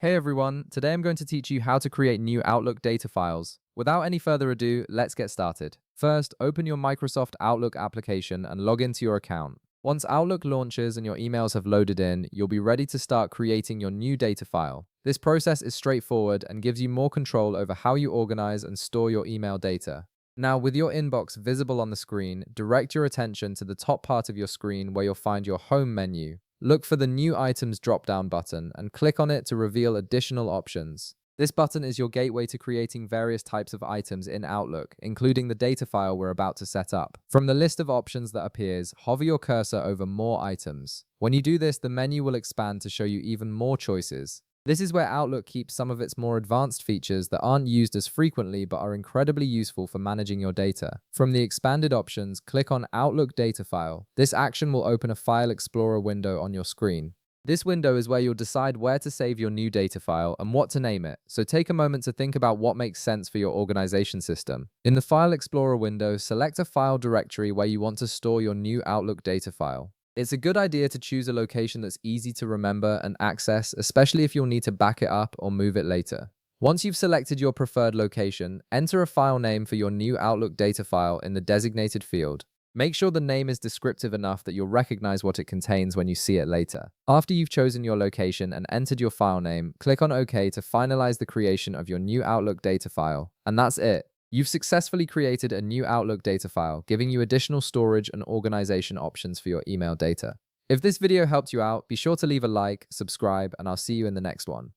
Hey everyone, today I'm going to teach you how to create new Outlook data files. Without any further ado, let's get started. First, open your Microsoft Outlook application and log into your account. Once Outlook launches and your emails have loaded in, you'll be ready to start creating your new data file. This process is straightforward and gives you more control over how you organize and store your email data. Now, with your inbox visible on the screen, direct your attention to the top part of your screen where you'll find your Home menu. Look for the New Items drop-down button and click on it to reveal additional options. This button is your gateway to creating various types of items in Outlook, including the data file we're about to set up. From the list of options that appears, hover your cursor over More Items. When you do this, the menu will expand to show you even more choices. This is where Outlook keeps some of its more advanced features that aren't used as frequently but are incredibly useful for managing your data. From the expanded options, click on Outlook Data File. This action will open a File Explorer window on your screen. This window is where you'll decide where to save your new data file and what to name it, so take a moment to think about what makes sense for your organization system. In the File Explorer window, select a file directory where you want to store your new Outlook data file. It's a good idea to choose a location that's easy to remember and access, especially if you'll need to back it up or move it later. Once you've selected your preferred location, enter a file name for your new Outlook data file in the designated field. Make sure the name is descriptive enough that you'll recognize what it contains when you see it later. After you've chosen your location and entered your file name, click on OK to finalize the creation of your new Outlook data file. And that's it. You've successfully created a new Outlook data file, giving you additional storage and organization options for your email data. If this video helped you out, be sure to leave a like, subscribe, and I'll see you in the next one.